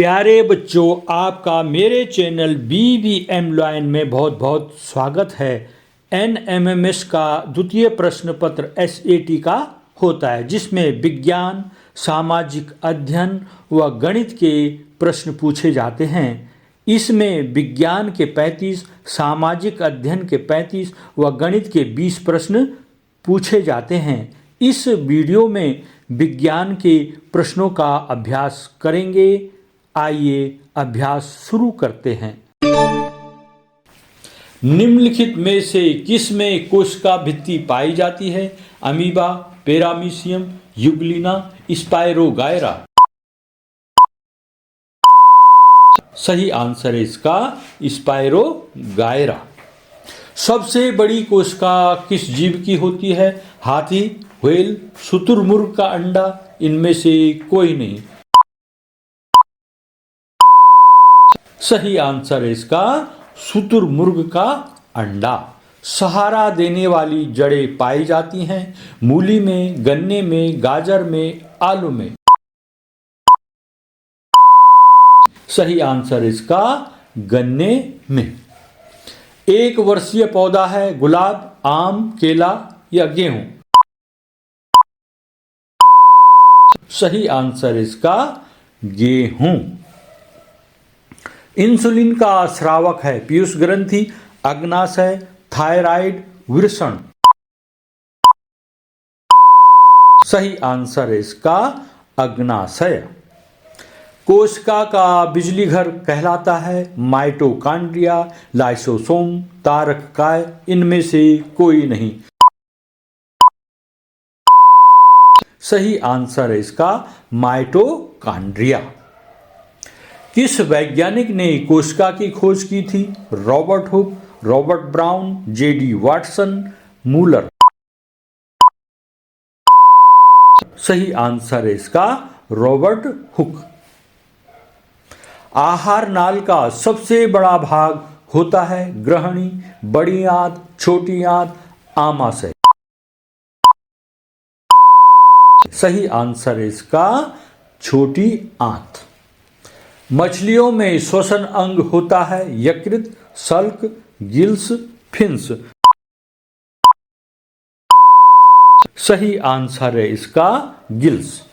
प्यारे बच्चों, आपका मेरे चैनल BVM लाइन में बहुत बहुत स्वागत है। NMMS का द्वितीय प्रश्न पत्र SAT का होता है, जिसमें विज्ञान, सामाजिक अध्ययन व गणित के प्रश्न पूछे जाते हैं। इसमें विज्ञान के 35, सामाजिक अध्ययन के 35 व गणित के 20 प्रश्न पूछे जाते हैं। इस वीडियो में विज्ञान के प्रश्नों का अभ्यास करेंगे। आइए अभ्यास शुरू करते हैं। निम्नलिखित में से किस में कोशिका भित्ति पाई जाती है? Amoeba, paramecium, Euglena, spirogyra. सही आंसर है इसका स्पाइरोगायरा। सबसे बड़ी कोशिका किस जीव की होती है? हाथी, व्हेल, शुतुरमुर्ग का अंडा, इनमें से कोई नहीं। सही आंसर है इसका शुतुरमुर्ग का अंडा। सहारा देने वाली जड़ें पाई जाती हैं मूली में, गन्ने में, गाजर में, आलू में। सही आंसर इसका गन्ने में। एक वर्षीय पौधा है गुलाब, आम, केला या गेहूं। सही आंसर इसका गेहूं। इंसुलिन का स्रावक है पीयूष ग्रंथि, अग्नाशय, थायराइड, वृषण। सही आंसर है इसका अग्नाशय। कोशिका का बिजली घर कहलाता है माइटोकॉन्ड्रिया, लाइसोसोम, तारककाय, इनमें से कोई नहीं। सही आंसर है इसका माइटोकॉन्ड्रिया। किस वैज्ञानिक ने कोशिका की खोज की थी? Robert Hooke, Robert brown, JD Watson, Müller. सही आंसर है इसका रॉबर्ट हुक। आहार नाल का सबसे बड़ा भाग होता है ग्रहणी, बड़ी आंत, छोटी आंत, आमाशय। सही आंसर है इसका छोटी आंत। मछलियों में श्वसन अंग होता है यकृत, सल्क, गिल्स, फिन्स। सही आंसर है इसका गिल्स।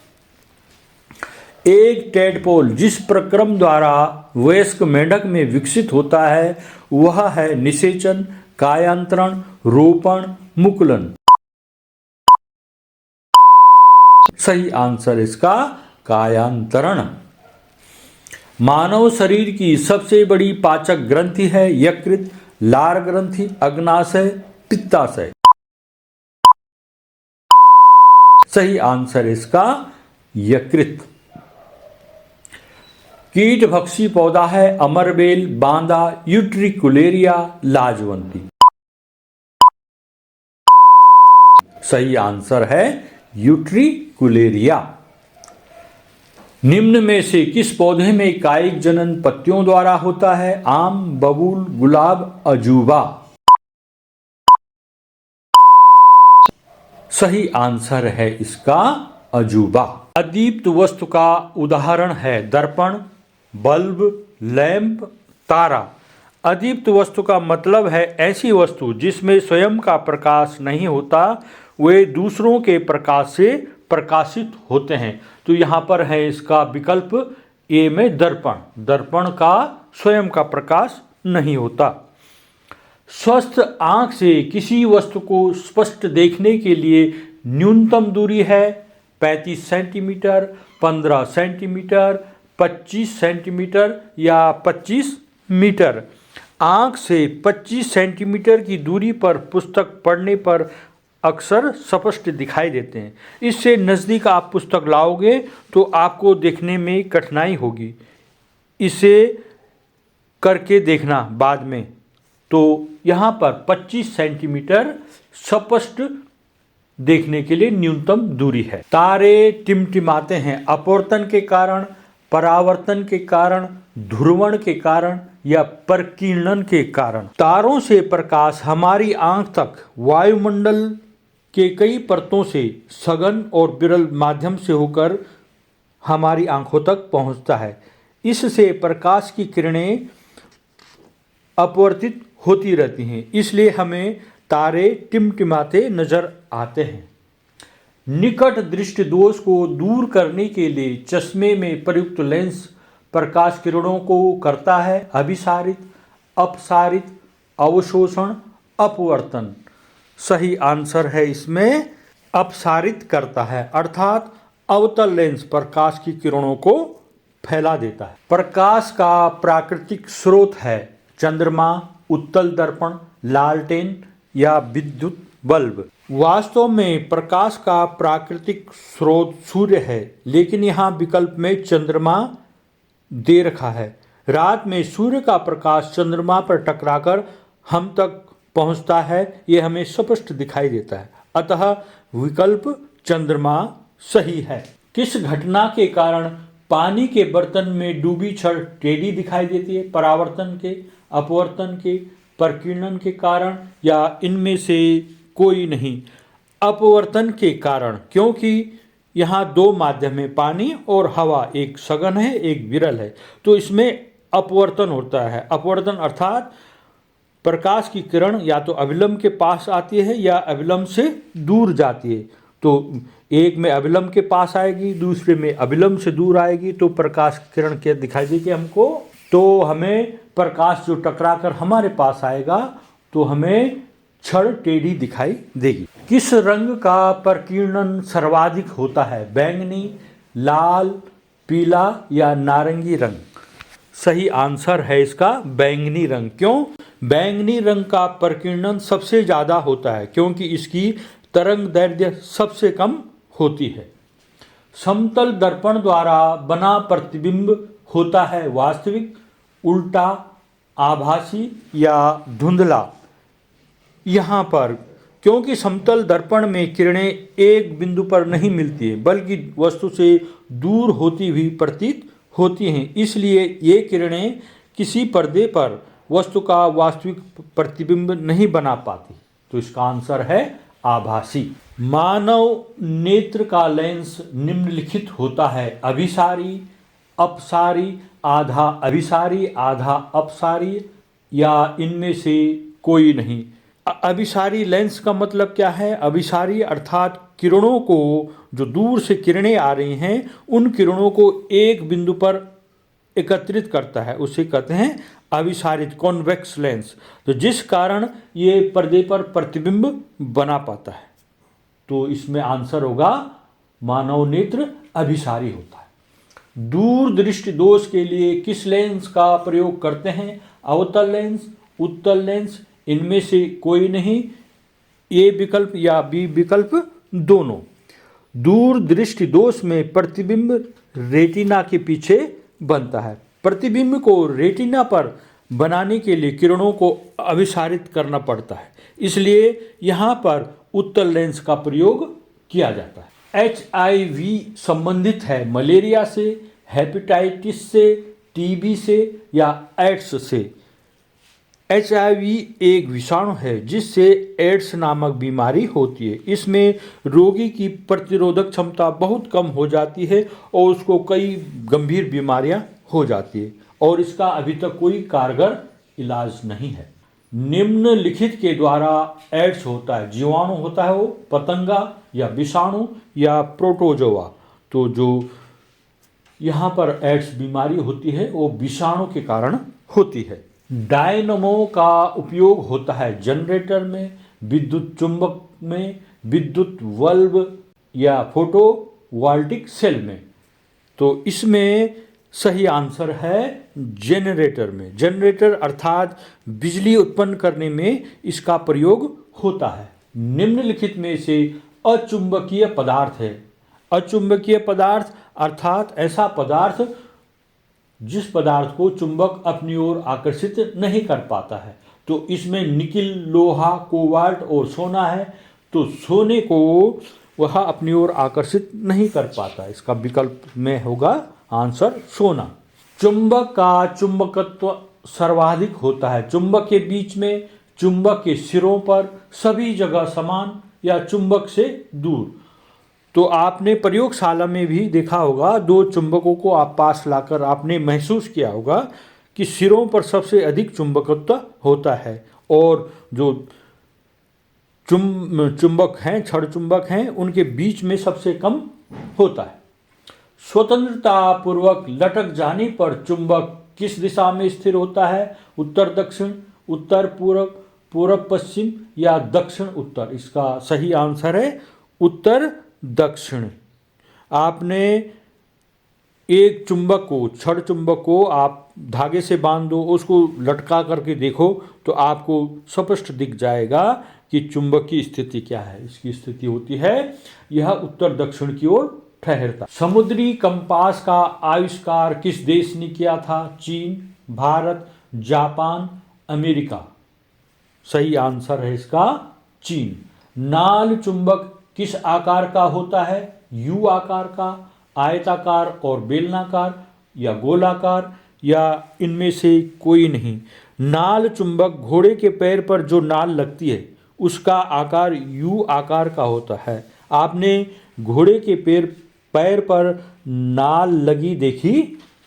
एक टेडपोल जिस प्रक्रम द्वारा वयस्क मेंढक में विकसित होता है वह है निषेचन, कायांतरण, रोपण, मुकुलन। सही आंसर इसका कायांतरण। मानव शरीर की सबसे बड़ी पाचक ग्रंथि है यकृत, लार ग्रंथि, अग्नाशय, पित्ताशय। सही आंसर इसका यकृत। कीटभक्षी पौधा है अमरबेल, बांदा, यूट्रिकुलेरिया, लाजवंती। सही आंसर है यूट्रिकुलेरिया। निम्न में से किस पौधे में कायिक जनन पत्तियों द्वारा होता है? आम, बबूल, गुलाब, अजूबा। सही आंसर है इसका अजूबा। अदीप्त वस्तु का उदाहरण है दर्पण, बल्ब, लैंप, तारा। अदीप्त वस्तु का मतलब है ऐसी वस्तु जिसमें स्वयं का प्रकाश नहीं होता, वे दूसरों के प्रकाश से प्रकाशित होते हैं। तो यहाँ पर है इसका विकल्प ए में दर्पण। दर्पण का स्वयं का प्रकाश नहीं होता। स्वस्थ आंख से किसी वस्तु को स्पष्ट देखने के लिए न्यूनतम दूरी है 35 सेंटीमीटर, 15 सेंटीमीटर, 25 सेंटीमीटर या 25 मीटर। आंख से 25 सेंटीमीटर की दूरी पर पुस्तक पढ़ने पर अक्सर स्पष्ट दिखाई देते हैं। इससे नज़दीक आप पुस्तक लाओगे तो आपको देखने में कठिनाई होगी। इसे करके देखना बाद में। तो यहाँ पर 25 सेंटीमीटर स्पष्ट देखने के लिए न्यूनतम दूरी है। तारे टिमटिमाते हैं अपवर्तन के कारण, परावर्तन के कारण, ध्रुवण के कारण या प्रकीर्णन के कारण। तारों से प्रकाश हमारी आंख तक वायुमंडल के कई परतों से सघन और विरल माध्यम से होकर हमारी आंखों तक पहुंचता है। इससे प्रकाश की किरणें अपवर्तित होती रहती हैं, इसलिए हमें तारे टिमटिमाते नजर आते हैं। निकट दृष्टि दोष को दूर करने के लिए चश्मे में प्रयुक्त लेंस प्रकाश किरणों को करता है अभिसारित, अपसारित, अवशोषण, अपवर्तन। सही आंसर है इसमें अपसारित करता है, अर्थात अवतल लेंस प्रकाश की किरणों को फैला देता है। प्रकाश का प्राकृतिक स्रोत है चंद्रमा, उत्तल दर्पण, लालटेन या विद्युत बल्ब। वास्तव में प्रकाश का प्राकृतिक स्रोत सूर्य है, लेकिन यहाँ विकल्प में चंद्रमा दे रखा है। रात में सूर्य का प्रकाश चंद्रमा पर टकराकर हम तक पहुँचता है, ये हमें स्पष्ट दिखाई देता है, अतः विकल्प चंद्रमा सही है। किस घटना के कारण पानी के बर्तन में डूबी छड़ टेढ़ी दिखाई देती है? परावर्तन के, अपवर्तन के, प्रकीर्णन के कारण या इनमें से कोई नहीं? अपवर्तन के कारण, क्योंकि यहाँ दो माध्यम है, पानी और हवा, एक सघन है एक विरल है, तो इसमें अपवर्तन होता है। अपवर्तन अर्थात प्रकाश की किरण या तो अभिलंब के पास आती है या अभिलंब से दूर जाती है। तो एक में अभिलंब के पास आएगी, दूसरे में अभिलंब से दूर आएगी, तो प्रकाश की किरण क्या दिखाई देगी हमको? तो हमें प्रकाश जो टकरा कर हमारे पास आएगा तो हमें छड़ टेढ़ी दिखाई देगी। किस रंग का प्रकीर्णन सर्वाधिक होता है? बैंगनी, लाल, पीला या नारंगी रंग? सही आंसर है इसका बैंगनी रंग। क्यों? बैंगनी रंग का प्रकीर्णन सबसे ज़्यादा होता है क्योंकि इसकी तरंग दैर्ध्य सबसे कम होती है। समतल दर्पण द्वारा बना प्रतिबिंब होता है वास्तविक, उल्टा, आभासी या धुंधला? यहाँ पर क्योंकि समतल दर्पण में किरणें एक बिंदु पर नहीं मिलती है बल्कि वस्तु से दूर होती हुई प्रतीत होती हैं, इसलिए ये किरणें किसी पर्दे पर वस्तु का वास्तविक प्रतिबिंब नहीं बना पाती। तो इसका आंसर है आभासी। मानव नेत्र का लेंस निम्नलिखित होता है? अभिसारी, अपसारी, आधा अभिसारी, आधा अपसारी या इनमें से कोई नहीं? अभिसारी लेंस का मतलब क्या है? अभिसारी अर्थात किरणों को, जो दूर से किरणें आ रही हैं उन किरणों को एक बिंदु पर एकत्रित करता है, उसे कहते हैं अभिसारित, कॉन्वेक्स लेंस, तो जिस कारण ये पर्दे पर प्रतिबिंब बना पाता है। तो इसमें आंसर होगा मानव नेत्र अभिसारी होता है। दूर दृष्टि दोष के लिए किस लेंस का प्रयोग करते हैं? अवतल लेंस, उत्तल लेंस, इनमें से कोई नहीं? ए विकल्प या बी विकल्प दोनों। दूर दृष्टि दोष में प्रतिबिंब रेटिना के पीछे बनता है। प्रतिबिंब को रेटिना पर बनाने के लिए किरणों को अभिसारित करना पड़ता है, इसलिए यहाँ पर उत्तल लेंस का प्रयोग किया जाता है। HIV संबंधित है मलेरिया से, हेपेटाइटिस से, टीबी से या एड्स से? HIV एक विषाणु है जिससे एड्स नामक बीमारी होती है। इसमें रोगी की प्रतिरोधक क्षमता बहुत कम हो जाती है और उसको कई गंभीर बीमारियां हो जाती है और इसका अभी तक कोई कारगर इलाज नहीं है। निम्नलिखित के द्वारा एड्स होता है? जीवाणु होता है वो, पतंगा या विषाणु या प्रोटोजोआ? तो जो यहाँ पर एड्स बीमारी होती है वो विषाणु के कारण होती है। डायनमो का उपयोग होता है जनरेटर में, विद्युत चुंबक में, विद्युत बल्ब या फोटोवोल्टिक सेल में? तो इसमें सही आंसर है जनरेटर में। जनरेटर अर्थात बिजली उत्पन्न करने में इसका प्रयोग होता है। निम्नलिखित में से अचुंबकीय पदार्थ है? अचुंबकीय पदार्थ अर्थात ऐसा पदार्थ जिस पदार्थ को चुंबक अपनी ओर आकर्षित नहीं कर पाता है। तो इसमें निकिल, लोहा, कोबाल्ट और सोना है। तो सोने को वह अपनी ओर आकर्षित नहीं कर पाता, इसका विकल्प में होगा आंसर सोना। चुंबक का चुंबकत्व सर्वाधिक होता है? चुंबक के बीच में, चुंबक के सिरों पर, सभी जगह समान या चुंबक से दूर? तो आपने प्रयोगशाला में भी देखा होगा, दो चुंबकों को आप पास लाकर आपने महसूस किया होगा कि सिरों पर सबसे अधिक चुंबकत्व होता है और जो चुंबक हैं, छड़ चुंबक हैं, उनके बीच में सबसे कम होता है। स्वतंत्रता पूर्वक लटक जाने पर चुंबक किस दिशा में स्थिर होता है? उत्तर दक्षिण, उत्तर पूर्व, पूर्व पश्चिम या दक्षिण उत्तर? इसका सही आंसर है उत्तर दक्षिण। आपने एक चुंबक को, छड़ चुंबक को आप धागे से बांध दो, उसको लटका करके देखो तो आपको स्पष्ट दिख जाएगा कि चुंबक की स्थिति क्या है। इसकी स्थिति होती है यह उत्तर दक्षिण की ओर ठहरता। समुद्री कंपास का आविष्कार किस देश ने किया था? चीन, भारत, जापान, अमेरिका? सही आंसर है इसका चीन। नाल चुंबक किस आकार का होता है? यू आकार का, आयताकार और बेलनाकार या गोलाकार या इनमें से कोई नहीं? नाल चुंबक घोड़े के पैर पर जो नाल लगती है उसका आकार यू आकार का होता है। आपने घोड़े के पैर पर नाल लगी देखी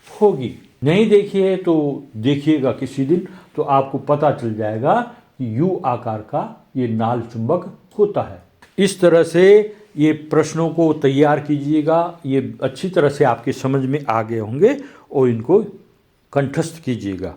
होगी, नहीं देखी है तो देखिएगा किसी दिन, तो आपको पता चल जाएगा कि यू आकार का ये नाल चुंबक होता है। इस तरह से ये प्रश्नों को तैयार कीजिएगा, ये अच्छी तरह से आपके समझ में आ गए होंगे और इनको कंठस्थ कीजिएगा।